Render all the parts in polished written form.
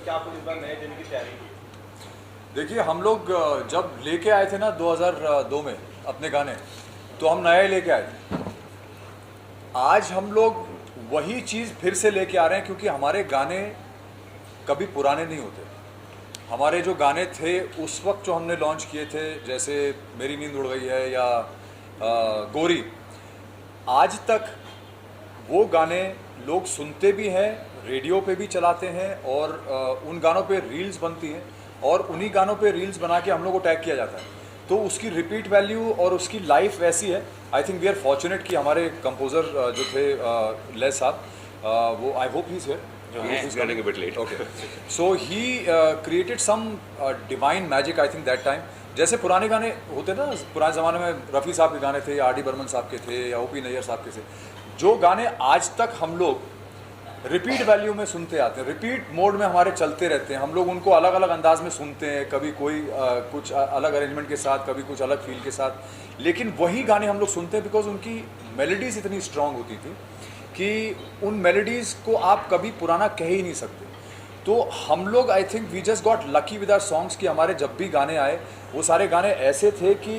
क्या आपने इस बार नए दिन की तैयारी की? देखिए, हम लोग जब लेके आए थे ना 2002 में अपने गाने, तो हम नए लेके आए थे। आज हम लोग वही चीज़ फिर से लेके आ रहे हैं, क्योंकि हमारे गाने कभी पुराने नहीं होते। हमारे जो गाने थे उस वक्त जो हमने लॉन्च किए थे, जैसे मेरी नींद उड़ गई है या गोरी, आज तक वो गाने लोग सुनते भी हैं, रेडियो पे भी चलाते हैं, और उन गानों पे रील्स बनती हैं, और उन्हीं गानों पे रील्स बना के हम लोग को टैग किया जाता है। तो उसकी रिपीट वैल्यू और उसकी लाइफ वैसी है। I think we are fortunate कि हमारे कंपोज़र जो थे लेस साहब, वो I hope he is here, He's running a bit late. Okay. So he created some divine magic, I think that time. जैसे पुराने गाने होते ना, पुराने ज़माने में रफ़ी साहब के गाने थे, या आर डी बर्मन साहब के थे, या ओपी नैयर साहब के थे, जो गाने आज तक हम लोग रिपीट वैल्यू में सुनते आते हैं, रिपीट मोड में हमारे चलते रहते हैं। हम लोग उनको अलग अलग अंदाज में सुनते हैं, कभी कोई कुछ अलग अरेंजमेंट के साथ, कभी कुछ अलग फील के साथ, लेकिन वही गाने हम लोग सुनते हैं बिकॉज उनकी मेलोडीज इतनी स्ट्रांग होती थी कि उन मेलोडीज़ को आप कभी पुराना कह ही नहीं सकते। तो हम लोग I think we just got lucky with our songs कि हमारे जब भी गाने आए वो सारे गाने ऐसे थे कि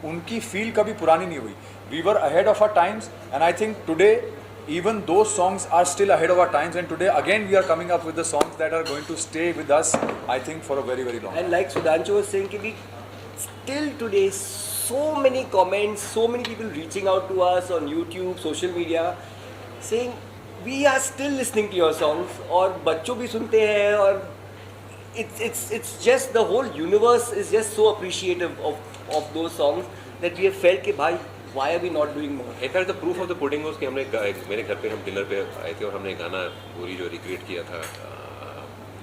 उनकी फील कभी पुरानी नहीं हुई। We were ahead of our times, and I think today even those songs are still ahead of our times, and today again we are coming up with the songs that are going to stay with us, I think, for a very very long time. And like Sudhanshu was saying, we still today so many comments, so many people reaching out to us on YouTube, social media, saying we are still listening to your songs, और बच्चों भी सुनते हैं, और it's just the whole universe is just so appreciative of those songs that we have felt कि भाई why are we not doing more? In fact, the proof of the pudding was कि हमने मेरे घर पे हम डिनर पे आए थे और हमने गाना पूरी जो रिक्रिएट किया था,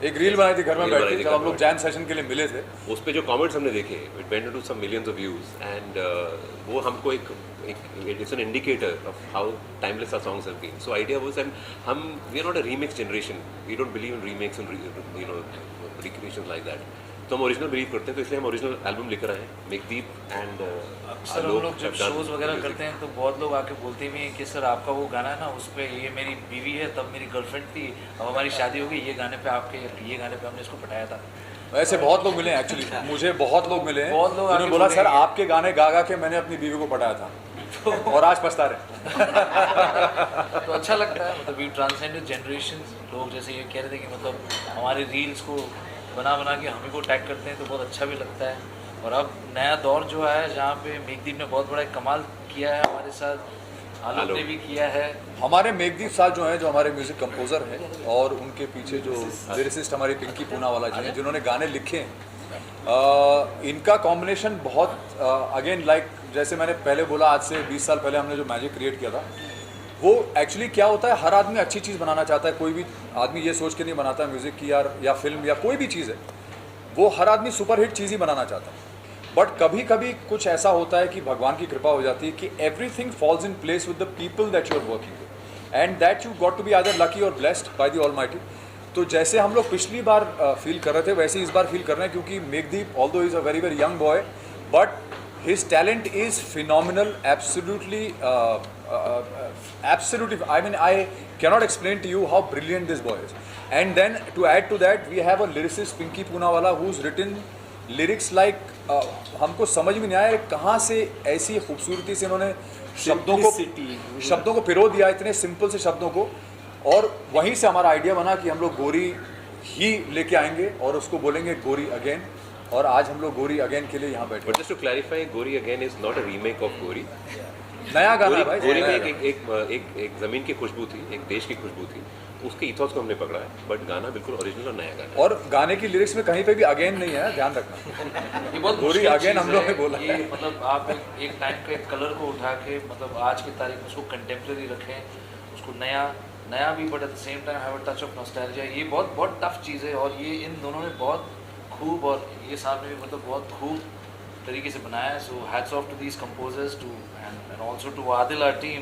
एक रील बनाई थी घर में बैठ के, जब हम लोग जैम सेशन के लिए मिले थे। उस पे जो कमेंट्स हमने देखे, it went into some millions of views, and वो हमको एक it's an indicator of how timeless our songs have been. So idea was, and हम we are not a remix generation, we don't believe in remakes and you know recreations like that. तो हम original believe करते हैं, तो इसलिए हम original album लेकर आए हैं. मेघदीप एंड सर हम लोग जब शोज़ वगैरह करते हैं तो बहुत लोग आके बोलते भी हैं कि सर आपका वो गाना है ना, उस पर ये मेरी बीवी है, तब मेरी गर्लफ्रेंड थी, अब हमारी शादी हो गई, ये गाने पे हमने इसको पटाया था. ऐसे बहुत लोग मिले हैं एक्चुअली, मुझे बहुत लोग मिले हैं, बहुत लोग उन्होंने बोला सर आपके गाने गा गा के मैंने अपनी बीवी को पटाया था और आज पछता रहे. तो अच्छा लगता है, मतलब वी ट्रांसेंडेड जनरेशंस. लोग जैसे ये कह रहे थे कि मतलब हमारे रील्स को बना के हमें को टैग करते हैं, तो बहुत अच्छा भी लगता है. और अब नया दौर जो है जहाँ पे मेघदीप ने बहुत बड़ा एक कमाल किया है हमारे साथ, आलोक ने भी किया है. हमारे मेघदीप साहब जो हैं, जो हमारे म्यूज़िक कंपोज़र हैं, और उनके पीछे जो लिरिसिस्ट हमारी पिंकी पूनावाला जी हैं, जिन्होंने गाने लिखे हैं, इनका कॉम्बिनेशन बहुत अगेन लाइक जैसे मैंने पहले बोला, आज से 20 साल पहले हमने जो मैजिक क्रिएट किया था, वो एक्चुअली क्या होता है, हर आदमी अच्छी चीज़ बनाना चाहता है. कोई भी आदमी ये सोच के नहीं बनाता म्यूज़िक की यार, या फिल्म या कोई भी चीज़ है, वो हर आदमी सुपरहिट चीज़ ही बनाना चाहता है. बट कभी कभी कुछ ऐसा होता है कि भगवान की कृपा हो जाती है कि everything falls in place with the people that you are working with, and that you got to be either lucky और ब्लेस्ड बाय द ऑलमाइटी. तो जैसे हम लोग पिछली बार फील कर रहे थे, वैसे इस बार फील कर रहे हैं, क्योंकि Meghdeep although is a very very young boy, but his talent is phenomenal, absolutely I mean I cannot explain to you how brilliant this boy is. And then to add to that, we have a lyricist Pinky Poonawala who's written lyrics like हमको समझ में नहीं आया कहाँ से ऐसी खूबसूरती से इन्होंने शब्दों को पिरो दिया, इतने सिंपल से शब्दों को. और वहीं से हमारा आइडिया बना कि हम लोग गोरी ही लेके आएंगे और उसको बोलेंगे गोरी अगेन. और आज हम लोग गोरी अगेन के लिए यहाँ बैठे. बट जस्ट टू क्लैरिफाई, गोरी again is not a remake of गोरी. नया गाना है भाई. गोरी में एक जमीन की खुशबू थी, एक देश की खुशबू थी, उसके इथॉस को हमने पकड़ा है, बट गाना बिल्कुल ओरिजिनल और नया गाना. और गाने की लिरिक्स में कहीं पे भी अगेन नहीं है, ध्यान रखना. ये बहुत गोरी अगेन हम लोग ने बोला ये, मतलब आप एक टाइम के कलर को उठा के मतलब आज की तारीख में उसको कंटेम्प्रेरी रखें, उसको नया भी, but at the same time have a touch of nostalgia. ये बहुत टफ चीज़ है, और ये इन दोनों ने बहुत खूब, और ये साहब ने भी मतलब बहुत खूब तरीके से बनाया है. So hats off to these composers too and also to Adil, our team,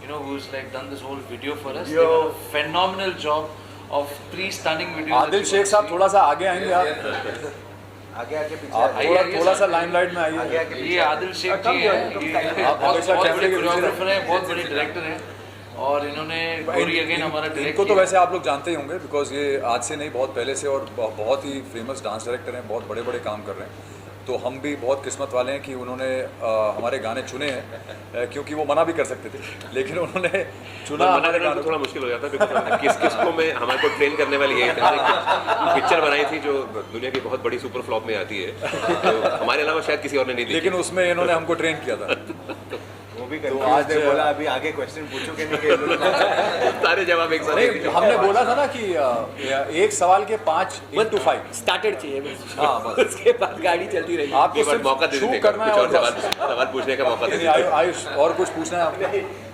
you know, who's like done this whole video for us. They did a phenomenal job of 3 stunning videos. Adil Shaikh साहब थोड़ा सा आगे आएंगे आप. आगे पीछे आप थोड़ा सा लाइमलाइट में आइए. ये आदिल शेख जी हैं, ये बहुत बड़े कोरियोग्राफर हैं, बहुत बड़े डायरेक्टर हैं. और इन्होंने गोरी अगेन हमारा डायरेक्ट इनको तो वैसे आप लोग जानते ही होंगे बिकॉज ये आज से नहीं बहुत पहले से और बहुत ही फेमस डांस डायरेक्टर हैं, बहुत बड़े बड़े काम कर रहे हैं। तो हम भी बहुत किस्मत वाले हैं कि उन्होंने हमारे गाने चुने हैं, क्योंकि वो मना भी कर सकते थे लेकिन उन्होंने चुना। मना करना तो थोड़ा मुश्किल हो जाता है बिकॉज किसको मैं हमारे को ट्रेन करने वाली है। पिक्चर बनाई थी जो दुनिया की बहुत बड़ी सुपर फ्लॉप में आती है, तो हमारे अलावा शायद किसी और ने नहीं देखी, लेकिन उसमें इन्होंने हमको ट्रेन किया था। वो भी तो आज आज बोला अभी आगे क्वेश्चन पूछोगे नहीं सारे जवाब एक साथ नहीं, दे दिए। हमने बोला था ना कि एक सवाल के 5 into 5। स्टार्टर चाहिए बस। हाँ, बस। उसके बाद गाड़ी चलती रहेगी। आपको ये बार सिर्फ मौका दे छू देने करना है कुछ और और बस। सवाल पूछने का मौका दे नहीं, देने आयुष और कुछ पूछना है आपको?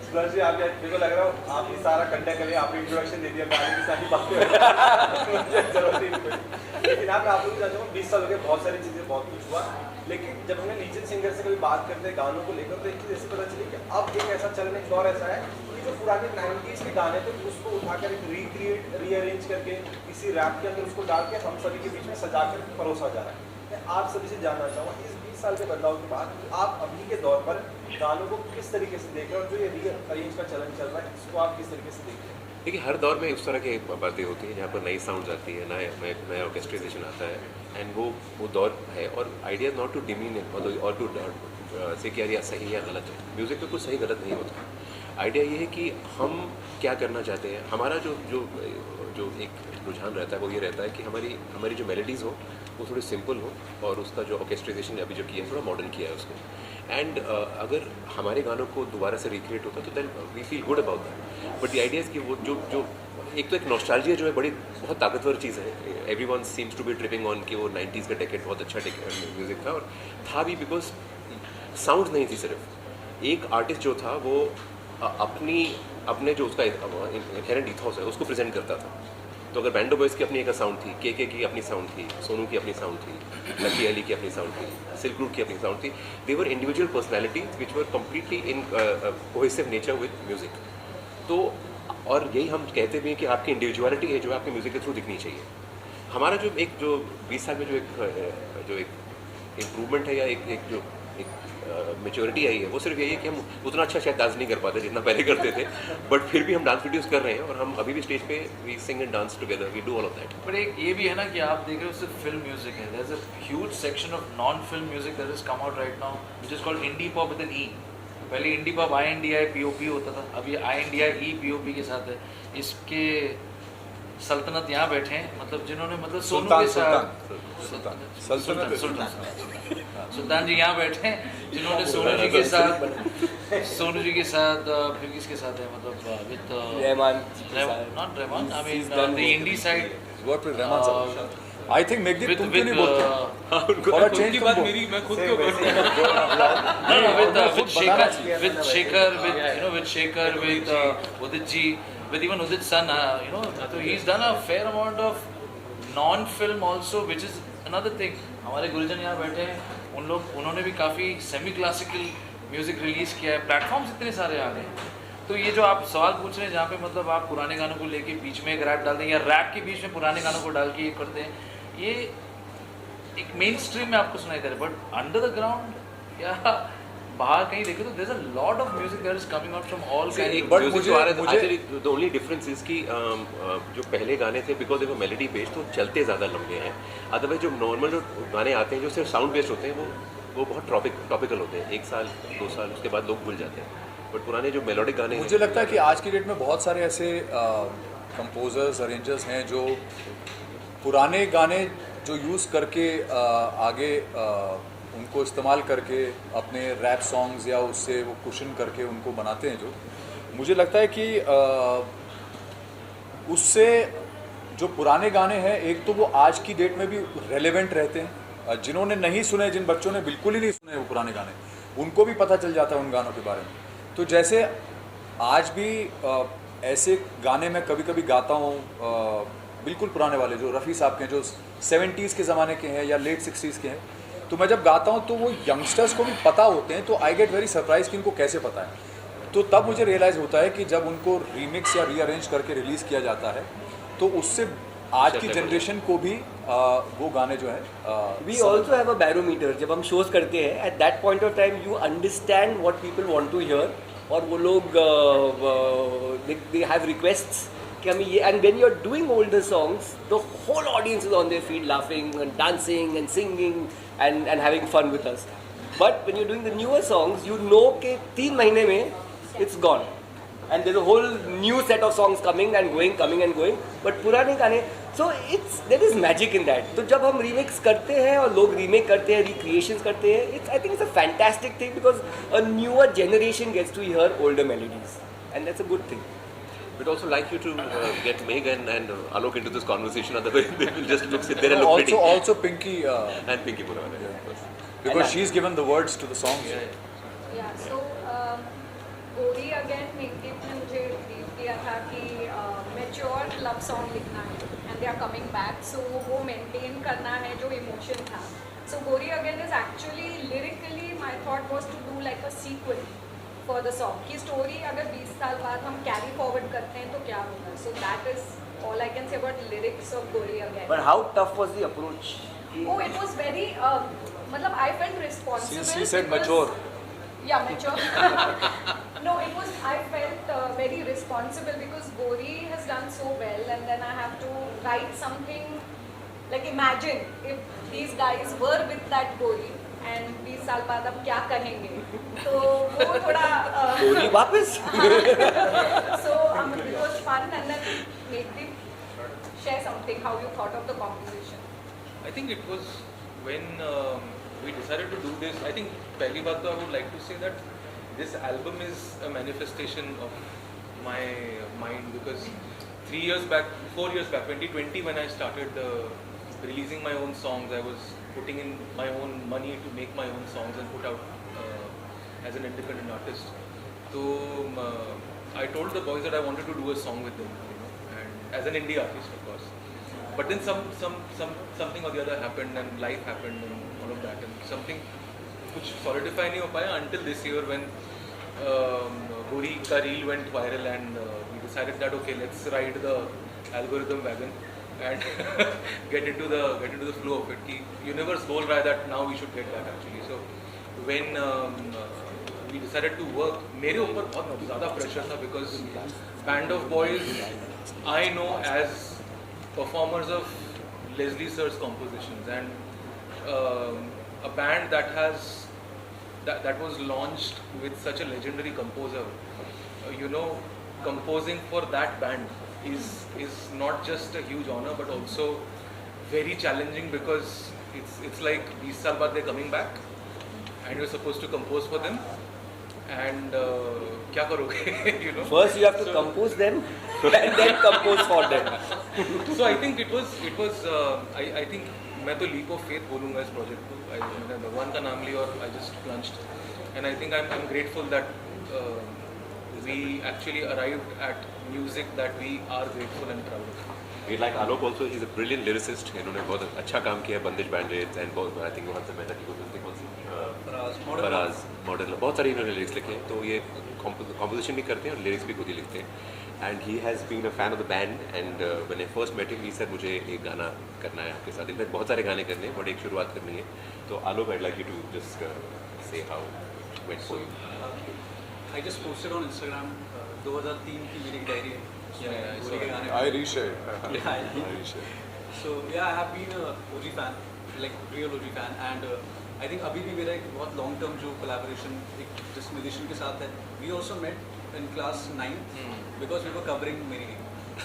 सुभाष जी, आप मेरे को लग रहा हो आप ही सारा कंटेंट करिए, आपने इंट्रोडक्शन दे दिया, गाने की सारी बातें मुझे जरूरत ही नहीं। लेकिन आप लोग भी जानते हो 20 साल हो गए, बहुत सारी चीज़ें बहुत कुछ हुआ, लेकिन जब हमें लीजेंड सिंगर से कभी बात करते हैं गानों को लेकर तो एक चीज़ ऐसी पता चली कि अब एक ऐसा चलन, एक दौर ऐसा है कि जो पुराने 90s के गाने थे उसको उठाकर एक रिक्रिएट रीअरेंज करके किसी रैप के अंदर उसको डाल के हम सभी के बीच में सजा कर परोसा जा रहा है। मैं आप सभी से जानना चाहूँगा इस 20 साल के बदलाव के बाद आप अभी के दौर पर गानों को किस तरीके से देख रहे हैं और जो ये रीअरेंज का चलन चल रहा है इसको आप किस तरीके से देख रहे हैं? देखिए, हर दौर में उस तरह की बातें होती हैं जहाँ पर नई साउंड्स आती है, नया ऑर्केस्ट्राइजेशन आता है एंड वो दौर है। और आइडिया नॉट टू डिमीन और टू से कि यार ये सही या गलत है। म्यूज़िक में कुछ सही गलत नहीं होता। आइडिया ये है कि हम क्या करना चाहते हैं। हमारा जो जो जो एक रुझान रहता है वो ये रहता है कि हमारी जो मेलोडीज़ हो वो थोड़ी सिंपल हो और उसका जो ऑर्केस्ट्राइजेशन अभी जो किया है थोड़ा मॉडर्न किया है उसको। एंड अगर हमारे गानों को दोबारा से रिक्रिएट होता तो then we feel good about that. But the idea is कि वो जो एक तो एक नॉस्टैल्जिया जो है बड़ी बहुत ताकतवर चीज़ है। Everyone seems to be tripping on कि वो 90s का डेकेड बहुत अच्छा म्यूज़िक था, और था भी बिकॉज साउंड नहीं थी। सिर्फ एक आर्टिस्ट जो था वो अपने जो उसका इनहेरेंट ईथॉस है उसको प्रेजेंट करता था। तो अगर बैंडो बॉयज़ की अपनी एक साउंड थी, के की अपनी साउंड थी, सोनू की अपनी साउंड थी, लकी अली की अपनी साउंड थी, सिल्क रूट की अपनी साउंड थी, they were individual personalities which were completely in cohesive nature with music. तो और यही हम कहते भी हैं कि आपकी इंडिविजुअलिटी है जो आपके म्यूज़िक के थ्रू दिखनी चाहिए। हमारा जो 20 साल में जो एक इम्प्रूवमेंट है या एक मेच्योरिटी आई है वो सिर्फ यही है कि हम उतना अच्छा शायद डांस नहीं कर पाते जितना पहले करते थे, बट फिर भी हम डांस वीडियोस कर रहे हैं और हम अभी भी स्टेज पे we sing and dance together, we do all of that. But एक ये भी है ना कि आप देख रहे हो सिर्फ फिल्म म्यूजिक है, there is a huge section of non film music that is come out right now which is called indie pop with an E. पहले इंडी पॉप INDI POP होता था, अभी INDI EPOP के साथ है। इसके सल्तनत यहाँ बैठे हैं, मतलब जिन्होंने मतलब सोनू के साथ सुल्तान जी यहाँ बैठे हैं जिन्होंने सोनू जी के साथ फिर किसके साथ है मतलब with Rahman, not Rahman, I mean the indie side work with Rahman साहब। आई थिंक मेघदीप तुम क्यों नहीं बोलते? थोड़ा चेंज की बात मेरी, मैं खुद क्यों with Shekhar, with Udit ji, with even Udit's son, so he's done a fair amount of non-film also, which is another thing. हमारे गुरुजन यहाँ बैठे हैं, उन्होंने भी काफ़ी सेमी क्लासिकल म्यूज़िक रिलीज़ किया है। प्लेटफॉर्म्स इतने सारे आ गए। तो ये जो आप सवाल पूछ रहे हैं जहाँ पे मतलब आप पुराने गानों को लेके बीच में एक रैप डाल दें या रैप के बीच में पुराने गानों को डाल के ये करते हैं, ये एक मेन स्ट्रीम में आपको सुनाई दे रहा है। बट अंडर द ग्राउंड या बाहर कहीं देखे तो there is a lot of music that is coming out from all kind. But मुझे द ओनली डिफरेंस इज कि जो पहले गाने थे बिकॉज वो मेलोडी बेस्ड तो चलते ज़्यादा लंबे हैं। अदरवाइज जो नॉर्मल जो गाने आते हैं जो सिर्फ साउंड बेस्ड होते हैं वो बहुत टॉपिकल होते हैं, 1 साल 2 साल उसके बाद लोग भूल जाते हैं। बट पुराने जो मेलोडिक गाने मुझे लगता है कि आज की डेट में बहुत सारे ऐसे कंपोजर्स अरेंजर्स हैं जो पुराने गाने जो यूज़ करके आगे उनको इस्तेमाल करके अपने रैप सॉन्ग्स या उससे वो कुशन करके उनको बनाते हैं। जो मुझे लगता है कि उससे जो पुराने गाने हैं एक तो वो आज की डेट में भी रेलेवेंट रहते हैं। जिन्होंने नहीं सुने, जिन बच्चों ने बिल्कुल ही नहीं सुने वो पुराने गाने, उनको भी पता चल जाता है उन गानों के बारे में। तो जैसे आज भी ऐसे गाने मैं कभी कभी गाता हूँ बिल्कुल पुराने वाले जो रफ़ी साहब के हैं, जो 70s के ज़माने के हैं या लेट 60s के हैं, तो मैं जब गाता हूँ तो वो यंगस्टर्स को भी पता होते हैं। तो आई गेट वेरी सरप्राइज कि इनको कैसे पता है। तो तब मुझे रियलाइज़ होता है कि जब उनको रीमिक्स या रीअरेंज करके रिलीज़ किया जाता है तो उससे आज की जनरेशन को भी वो गाने जो है we also have a barometer. जब हम शोज करते हैं at that point of time you understand what people want to hear और वो लोग they have requests कि हमें ये, and when you're doing older songs the whole audience is on their feet laughing and dancing and singing and having fun with us, but when you're doing the newer songs you know कि 3 महीने में it's gone and there's a whole new set of songs coming and going, but पुराने गाने, so there is magic in that. तो जब हम remix करते हैं और लोग remake करते हैं, recreations करते हैं, I think it's a fantastic thing because a newer generation gets to hear older melodies and that's a good thing. We'd also like you to get Megan and Alok into this conversation, otherwise they will just sit there and look pretty. Also Pinky, And Pinky Purane, of course. because she's given the words to the songs. Yeah, so गोरी again मेकदीप ने मुझे brief दिया था कि mature love song लिखना है and they are coming back, so वो maintain करना है जो इमोशन था. So Gori again is actually lyrically my thought was to do like a sequel for the song की स्टोरी अगर 20 साल बाद हम कैरी फॉरवर्ड करते हैं तो क्या होगा. So that is all I can say about lyrics of गोरी again. But how tough was the approach? Oh, it was very मतलब I felt responsible. She said because- mature. Yeah, mature. No, it was, I felt very responsible because Gori has done so well and then I have to write something, like imagine if these guys were with that Gori and 20 साल बाद अब क्या कहेंगे, तो वो थोड़ा गोरी वापस so it was fun and then make them share something, how you thought of the composition. I think it was when we decided to do this. I think पहली बात तो I would like to say that this album is a manifestation of my mind because 4 years back, 2020 when I started releasing my own songs, I was putting in my own money to make my own songs and put out as an independent artist. So I told the boys that I wanted to do a song with them, you know, and as an indie artist, of course. But then something or the other happened and life happened and all of that, and something कुछ solidify नहीं हो पाया until this year when Gori का reel went viral and we decided that okay, let's ride the algorithm wagon and get into the flow of it. कि universe बोल रहा है that now we should get that actually. So when we decided to work, मेरे ऊपर बहुत ज़्यादा pressure था because Band of Boys I know as performers of Leslie Sir's compositions and a band that has that was launched with such a legendary composer, you know, composing for that band is not just a huge honor but also very challenging because it's like 20 saal baad they're coming back and you're supposed to compose for them and क्या करोगे you know. First you have to compose them and then compose for them. So I think it was I think मैं तो leap of faith बोलूँगा इस project को. मैंने भगवान का नाम लिया और I just plunged and I think I'm grateful that we actually arrived at music that we are grateful and proud of. We like Alok also. He's a brilliant lyricist. इन्होंने बहुत अच्छा काम किया बंदिश बैंडेज and बहुत I think वहाँ से मेहनत की कोशिश कौन सी फराज मॉडल बहुत सारी इन्होंने लिरिक्स लिखे हैं. तो ये composition भी करते हैं और लिरिक्स भी खुद ही लिखते हैं. And he has been a fan of the band and when I first met him he said मुझे एक गाना करना है आपके साथ. इनफैक्ट बहुत सारे गाने करने हैं बट एक शुरुआत करनी है. तो Alok, I'd like you to just say how it went for you. I just posted on Instagram 2003 की मेरी डायरी है. Yeah, I saw गोरी के it. गाने. I reshared. Yeah, I reshared. So yeah, I have been a OG fan, like real OG fan, and I think अभी भी मेरा एक बहुत long term जो collaboration एक जिस musician के साथ है. We also met in class 9 because we were covering Meri.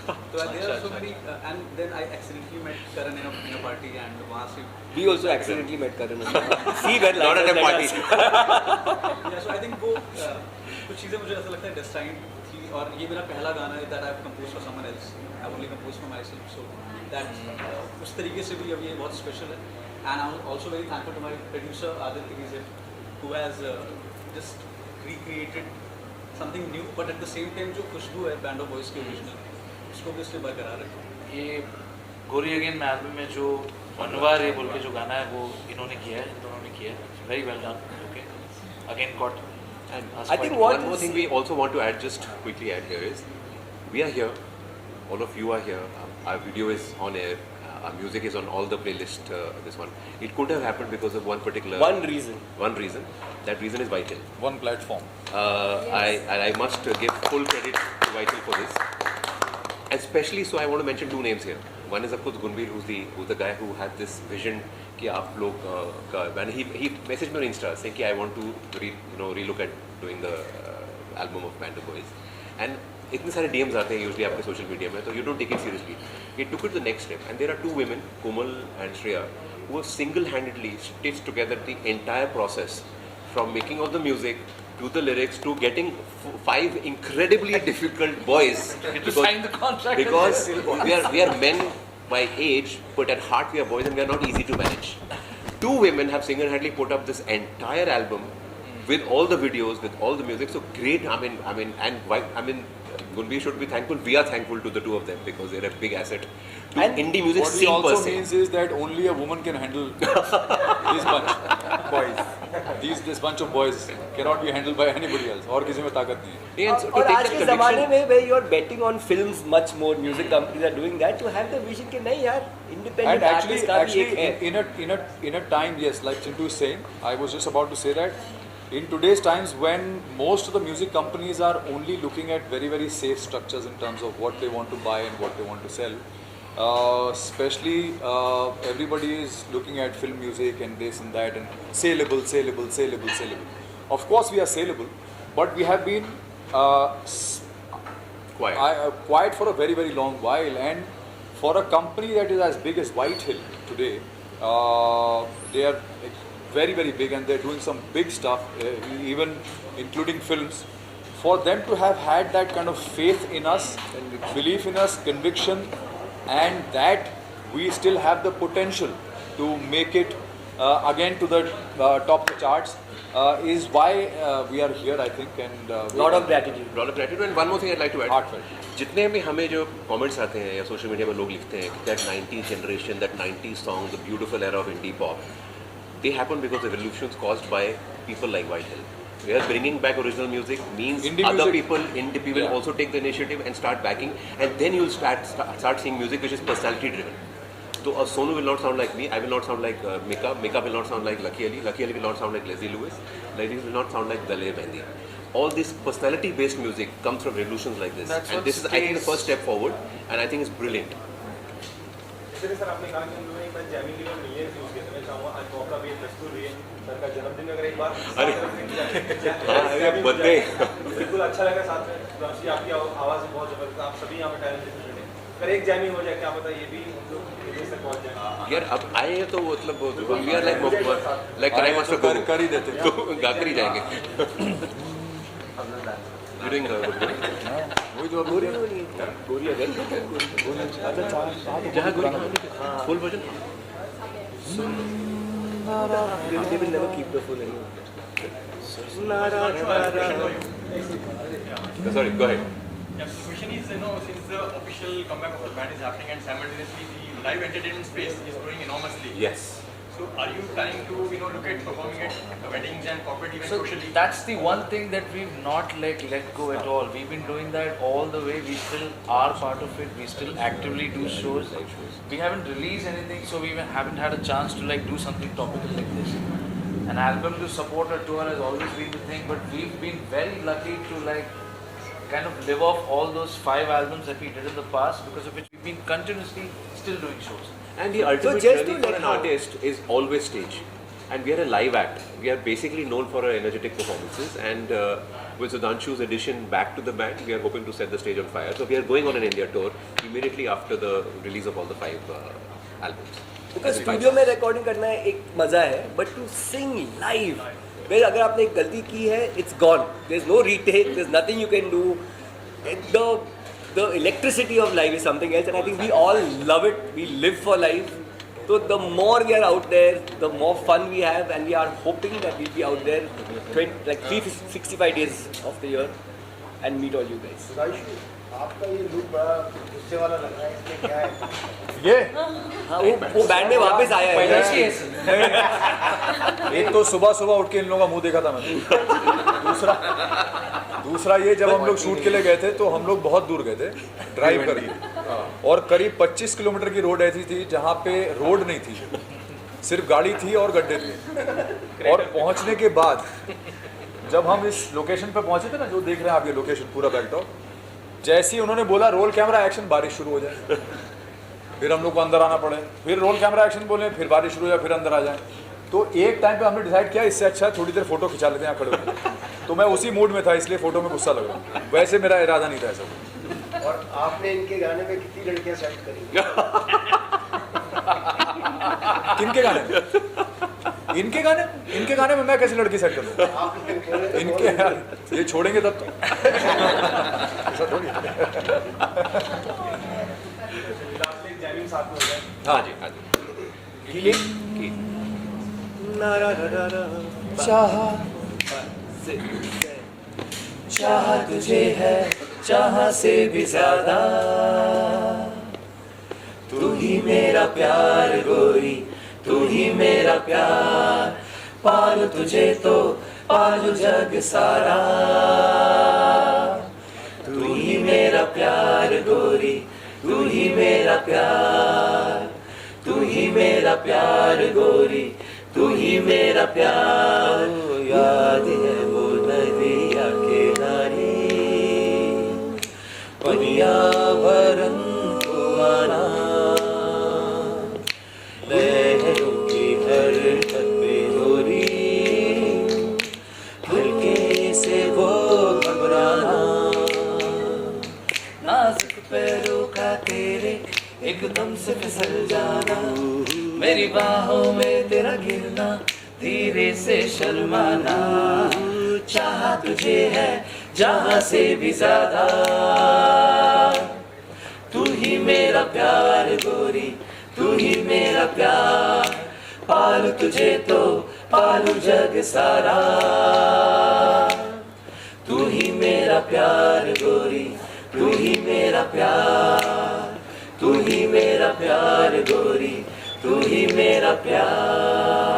So there are so many, and then I accidentally met Karan in a party and वहाँ से. We also accidentally met Karan. See that Not at a party. Yeah, so I think वो कुछ चीज़ें मुझे ऐसा लगता है destined थी और ये मेरा पहला गाना है that I've composed for someone else. I've only composed for myself, so that उस तरीके से भी अब ये बहुत special है. And I'm also very thankful to my producer Aditya Gizet, who has just recreated something new, but at the same time जो खुशबू है Band of Boys की original उसको भी इसलिए बरकरार रखा. ये गोरी अगेन में एल्बम में जो अनवार ये बोल के जो गाना है वो इन्होंने किया है, इन दोनों ने किया है. Very well done. Okay again got. And I think what one more thing we also want to add, just quickly add here is, we are here, all of you are here, our video is on air, our music is on all the playlist. This one, it could have happened because of one particular One reason. One reason. That reason is Vital. One platform. I must give full credit to Vital for this. Especially, so I want to mention two names here. One is of course Gunbir, who's the guy who had this vision कि आप लोग and he messaged me on Insta saying कि I want to relook at doing the album of Band of Boys. And इतने सारे DMs आते हैं usually आपके social media में, तो you don't take it seriously. He took it the next step, and there are two women, Komal and Shreya, who have single-handedly stitched together the entire process, from making of the music to the lyrics to getting 5 incredibly difficult boys To sign the contract. because we are men by age, but at heart we are boys and we are not easy to manage. Two women have single-handedly put up this entire album with all the videos, with all the music. So great. I mean, Gunbir should be thankful. We are thankful to the two of them because they're a big asset to And indie music What he scene per also se. means is that only a woman can handle this bunch boys. This bunch of boys cannot be handled by anybody else. और किसी में ताकत नहीं है. Yeah, and so to और take आज that के ज़माने conviction- में where you are betting on films much more, music companies are doing that, to have the vision कि नहीं यार independent And artist का भी एक है. in a time, yes, like Chintu is saying, I was just about to say that in today's times when most of the music companies are only looking at very, very safe structures in terms of what they want to buy and what they want to sell, especially everybody is looking at film music and this and that and saleable. Of course we are saleable, but we have been Quiet. quiet for a very, very long while, and for a company that is as big as Whitehill today, they are very, very big and they're doing some big stuff, even including films. For them to have had that kind of faith in us, belief in us, conviction, and that we still have the potential to make it again to the top of the charts is why we are here, I think, and Lot of gratitude. lot of gratitude. And one more thing I'd like to add. Heartfelt. जितने भी हमें जो comments आते हैं या social media में लोग लिखते हैं that 90s generation, that 90s song, the beautiful era of indie pop, they happen because the revolutions caused by people like Whitehill. We are bringing back original music means Indie other music. people, indie people Yeah. also take the initiative and start backing, and then you'll start seeing music which is personality driven. So Sonu will not sound like me, I will not sound like Mika will not sound like Lucky Ali will not sound like Leslie Lewis will not sound like Dalai Mehndi. All this personality based music comes from revolutions like this, That's and what this is I think the stays. first step forward, and I think it's brilliant. इसलिए sir आपने कहा कि हम लोगों ने एक बार jamming के लिए मिलियंस यूज़ किए थे. मैं चाहूँगा आज मौका भी दस्तूर भी है सर का जन्मदिन में अगर एक बार अरे birthday. बिल्कुल अच्छा लगा. साथ में राशि आपकी आवाज़ भी बहुत ज़बरदस्त. आप सभी यहाँ पे टैलेंटेड हैं. अगर एक जैमिंग हो जाए क्या पता ये भी हम लोग विदेश तक पहुँच जाए. यार अब आए हैं तो मतलब we are like Crime Master तो Guru. कर ही देते. तो गाकर ही जाएंगे. You're doing good. वही जो गोरी नहीं है. गोरी अगर जहाँ गुरु full version. they will never keep the full anymore. Sorry, go ahead. Yeah, so the question is, since the official comeback of the band is happening and simultaneously the live entertainment space is growing enormously. Yes. So are you planning to, look at performing at weddings and corporate events So socially? that's the one thing that we've not let go at all. We've been doing that all the way. We still are part of it. We still actively do shows. We haven't released anything, so we haven't had a chance to do something topical like this. An album to support a tour has always been the thing, but we've been very lucky to kind of live off all those 5 albums that we did in the past, because of which we've been continuously still doing shows. And the ultimate just journey to for an artist is always stage. And we are a live act. We are basically known for our energetic performances. And with Sudhanshu's addition back to the band, we are hoping to set the stage on fire. So we are going on an India tour immediately after the release of all the 5 albums. Because studio में recording करना है एक मजा है, but to sing live where अगर आपने एक गलती की है, it's gone. There is no retake, there is nothing you can do. The electricity of live is something else, and I think we all love it. We live for live. So the more we are out there, the more fun we have, and we are hoping that we'll be out there 365 days of the year and meet all you guys. आपका ये look बड़ा गुस्से वाला लग रहा है, इसमें क्या है? ये हाँ, वो बैंड में वापस आया है. एक तो सुबह उठ के इन लोगों का मुंह देखा था मैंने. दूसरा ये जब हम लोग शूट के लिए गए थे तो हम लोग बहुत दूर गए थे ड्राइव करके. और करीब 25 किलोमीटर की रोड ऐसी थी जहाँ पे रोड नहीं थी, सिर्फ गाड़ी थी और गड्ढे थे। और पहुँचने के बाद जब हम इस लोकेशन पे पहुँचे थे ना, जो देख रहे हैं आप ये लोकेशन पूरा बैकड्रॉप, जैसे ही उन्होंने बोला रोल कैमरा एक्शन, बारिश शुरू हो जाए, फिर हम लोग को अंदर आना पड़े, फिर रोल कैमरा एक्शन बोले, फिर बारिश शुरू हो जाए, फिर अंदर आ जाए। तो एक टाइम पे हमने डिसाइड किया इससे अच्छा है थोड़ी देर फोटो खिंचा लेते हैं यहाँ खड़े होकर। तो मैं उसी मूड में था, इसलिए फोटो में गुस्सा लग रहा, वैसे मेरा इरादा नहीं था ऐसा। और आपने इनके गाने में कितनी लड़कियां सेलेक्ट करी? किनके गाने में? इनके गाने में मैं कैसे लड़की सेट कर लूँ? आपने इनके ये छोड़ेंगे तब तो ऐसा थोड़ी है। लास्ट जैमिंग साथ में हो जाए। हाँ जी, हाँ जी। चाह तुझे है चाह से भी ज्यादा, तू ही मेरा प्यार गोरी, तू ही मेरा प्यार, पालू तुझे तो पालू जग सारा, तू ही मेरा प्यार गोरी, तू ही मेरा प्यार, तू ही मेरा प्यार गोरी, तू ही मेरा प्यार। याद है वो नदिया के नारी, पनिया भरन कुआना, लहरों की हरकत पे गोरी, हल्के से वो घबराना, नाजुक पैरों का तेरे एकदम से फिसल जाना, मेरी बाहों में तेरा गिरना, धीरे से शर्माना, चाह तुझे है जहाँ से भी ज्यादा, तू ही मेरा प्यार गोरी, तू ही मेरा प्यार, पालू तुझे तो पालू जग सारा, तू ही मेरा प्यार गोरी, तू ही मेरा प्यार, तू ही मेरा प्यार गोरी, तू ही मेरा प्यार।